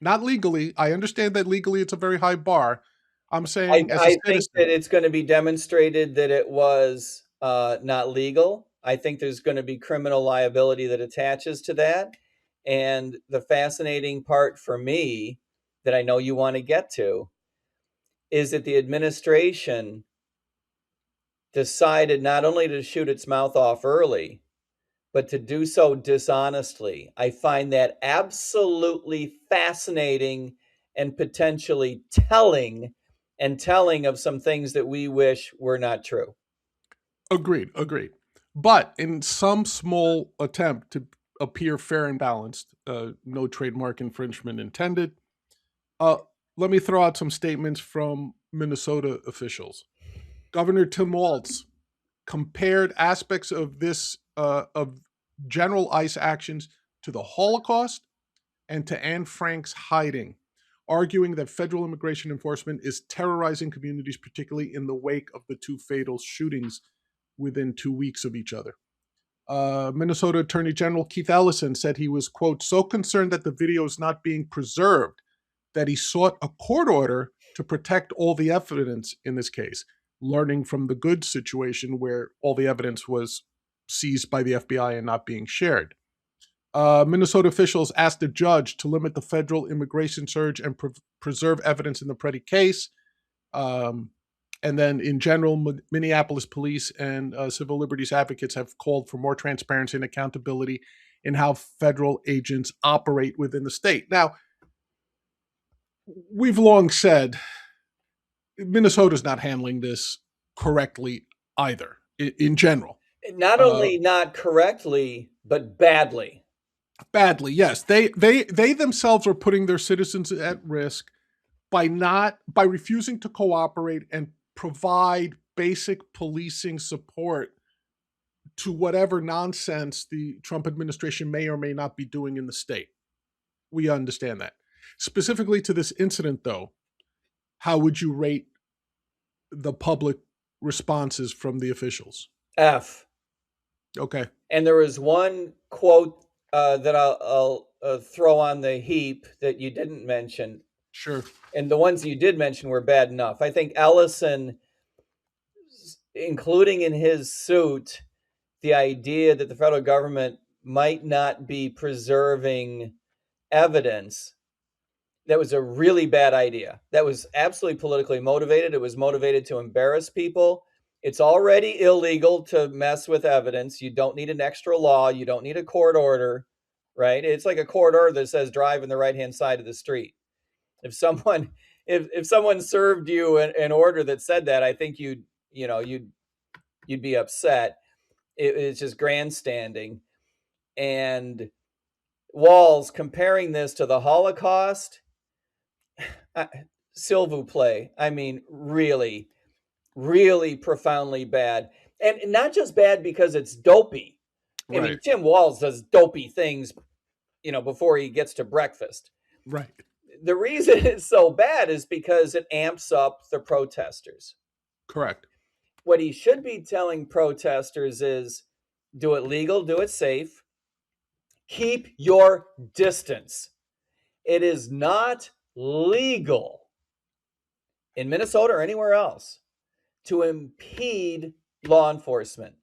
Not legally. I understand that legally it's a very high bar. I'm I, saying as a I think that citizen. it's going to be demonstrated that it was not legal. I think there's going to be criminal liability that attaches to that. And the fascinating part for me that I know you want to get to is that the administration decided not only to shoot its mouth off early, but to do so dishonestly. I find that absolutely fascinating and potentially telling of some things that we wish were not true. Agreed, agreed. But in some small attempt to appear fair and balanced, no trademark infringement intended, uh, let me throw out some statements from Minnesota officials. Governor Tim Walz compared aspects of of General ICE actions to the Holocaust and to Anne Frank's hiding, arguing that federal immigration enforcement is terrorizing communities, particularly in the wake of the two fatal shootings within 2 weeks of each other. Minnesota Attorney General Keith Ellison said he was, quote, so concerned that the video is not being preserved that he sought a court order to protect all the evidence in this case, learning from the good situation where all the evidence was seized by the FBI and not being shared. Minnesota officials asked a judge to limit the federal immigration surge and preserve evidence in the Preddy case. Um, and then, in general, Minneapolis police and civil liberties advocates have called for more transparency and accountability in how federal agents operate within the state. Now, we've long said Minnesota's not handling this correctly either, in general. Not Uh, only not correctly, but badly. Badly, yes. They themselves are putting their citizens at risk by refusing to cooperate and provide basic policing support to whatever nonsense the Trump administration may or may not be doing in the state. We understand that. Specifically to this incident, though, how would you rate the public responses from the officials? F. Okay, And there was one quote that I'll throw on the heap that you didn't mention. sure. And the ones you did mention were bad enough. I think Ellison, including in his suit, the idea that the federal government might not be preserving evidence, that was a really bad idea. That was absolutely politically motivated. It was motivated to embarrass people. It's already illegal to mess with evidence. You don't need an extra law. You don't need a court order, right? It's like a court order that says drive on the right hand side of the street. If someone if someone served you an order that said that, I think you'd be upset. It's just grandstanding. And Walz comparing this to the Holocaust, s'il vous plaît. I mean, really, really profoundly bad. And not just bad because it's dopey. I mean, Right, Tim Walz does dopey things, before he gets to breakfast. right, The reason it's so bad is because it amps up the protesters. correct. What he should be telling protesters is do it legal, do it safe, keep your distance. It is not legal in Minnesota or anywhere else to impede law enforcement,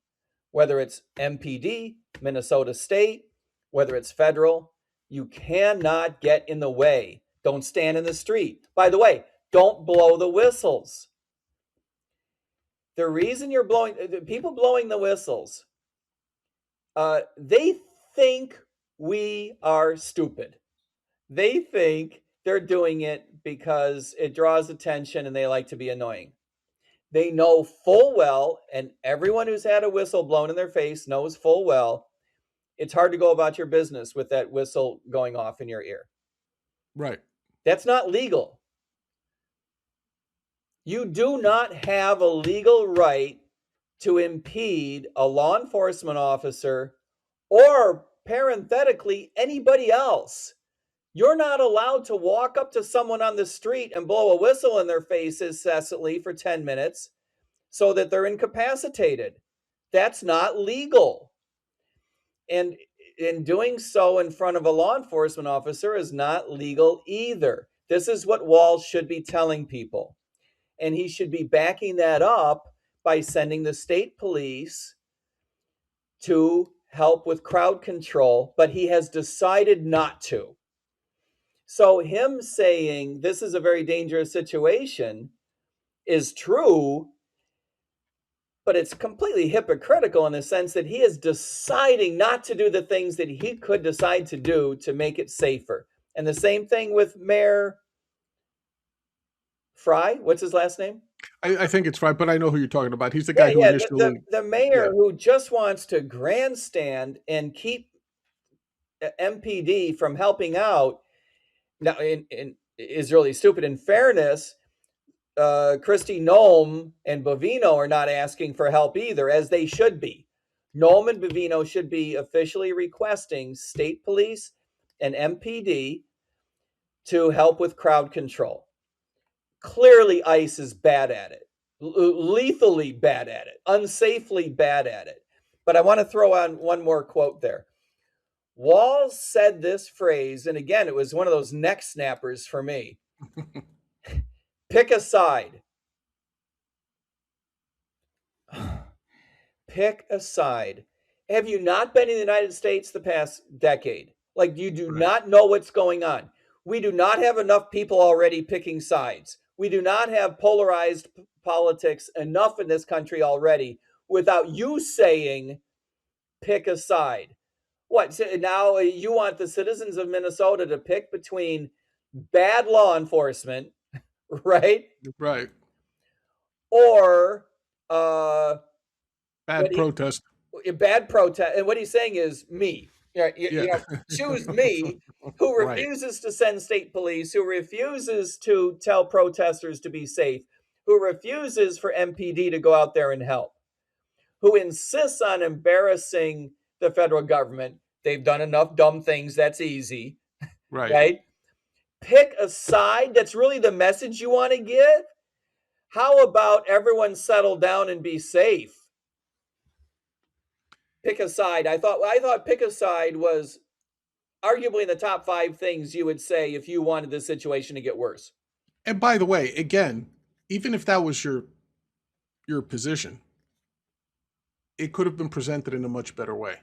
whether it's MPD, Minnesota State, whether it's federal. You cannot get in the way. Don't stand in the street. By the way, don't blow the whistles. The reason you're blowing, people blowing the whistles, they think we are stupid. They think they're doing it because it draws attention and they like to be annoying. They know full well, and everyone who's had a whistle blown in their face knows full well, it's hard to go about your business with that whistle going off in your ear. Right. That's not legal. You do not have a legal right to impede a law enforcement officer or parenthetically anybody else. You're not allowed to walk up to someone on the street and blow a whistle in their face incessantly for 10 minutes so that they're incapacitated. That's not legal. And in doing so in front of a law enforcement officer is not legal either. This is what Walz should be telling people. And he should be backing that up by sending the state police to help with crowd control, but he has decided not to. So, him saying this is a very dangerous situation is true, but it's completely hypocritical in the sense that he is deciding not to do the things that he could decide to do to make it safer. And the same thing with Mayor Fry. What's his last name? I think it's right, but I know who you're talking about. He's the Yeah, guy who yeah. The, initially, the mayor yeah, who just wants to grandstand and keep MPD from helping out now is really stupid. In fairness, Christy Nome and Bovino are not asking for help either, as they should be. Nome and Bovino should be officially requesting state police and MPD to help with crowd control. Clearly, ICE is bad at it, lethally bad at it, unsafely bad at it. But I want to throw on one more quote there. Walz said this phrase, and again, it was one of those neck snappers for me. Pick a side. Pick a side. Have you not been in the United States the past decade? Like, you do right. not know what's going on. We do not have enough people already picking sides. We do not have polarized politics enough in this country already without you saying, pick a side. What? So now you want the citizens of Minnesota to pick between bad law enforcement, right? Right. Or what Bad he, protest. bad protest. And what he's saying is me. Yeah. Choose me, who Right. refuses to send state police, who refuses to tell protesters to be safe, who refuses for MPD to go out there and help, who insists on embarrassing the federal government. They've done enough dumb things. That's easy, Right. right? Pick a side. That's really the message you want to give. How about everyone settle down and be safe? Pick a side. I thought pick a side was arguably in the top 5 things you would say if you wanted this situation to get worse. And by the way, again, even if that was your position, it could have been presented in a much better way.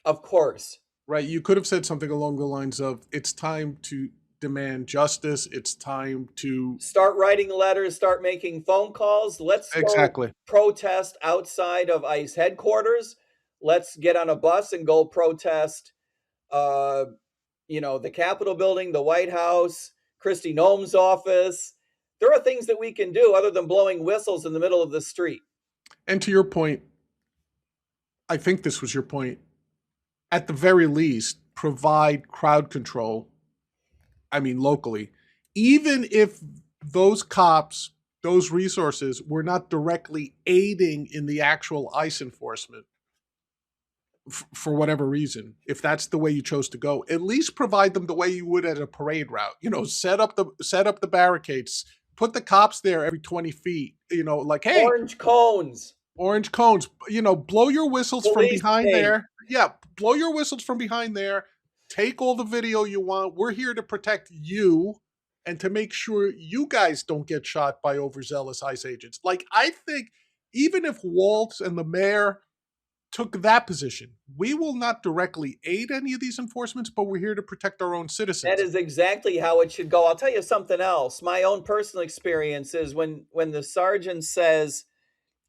Of course. Right? You could have said something along the lines of, "It's time to demand justice. It's time to." Start writing letters, start making phone calls. Let's go Exactly. protest outside of ICE headquarters. Let's get on a bus and go protest uh, the Capitol building, the White House, Kristi Noem's office. There are things that we can do other than blowing whistles in the middle of the street. And to your point, I think this was your point. At the very least, provide crowd control. I mean, locally, even if those cops, those resources were not directly aiding in the actual ICE enforcement for whatever reason, if that's the way you chose to go, at least provide them the way you would at a parade route. Set up the barricades, put the cops there every 20 feet. Like, hey, Orange cones, orange cones. Blow your whistles from police behind state. there. Yeah, blow your whistles from behind there. Take all the video you want. We're here to protect you and to make sure you guys don't get shot by overzealous ICE agents. Like, I think even if Walz and the mayor took that position, we will not directly aid any of these enforcements, but we're here to protect our own That citizens. is exactly how it should go. I'll tell you something else. My own personal experience is when the sergeant says,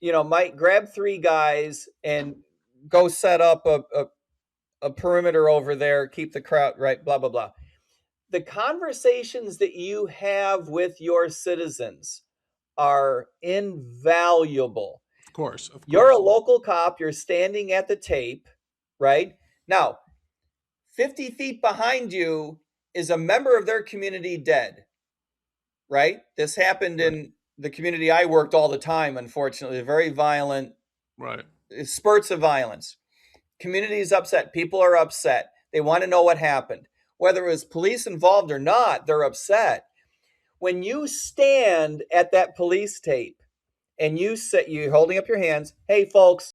might grab 3 guys and go set up a perimeter over there, keep the crowd right, blah, blah, blah. The conversations that you have with your citizens are invaluable. Of course, of You're a course. local cop, you're standing at the tape, right? Now, 50 feet behind you is a member of their community dead, right? This happened Right. in the community I worked all the time, unfortunately, very violent, Right. spurts of violence. Community is upset. People are upset. They want to know what happened. Whether it was police involved or not, they're upset. When you stand at that police tape and you're holding up your hands, hey, folks,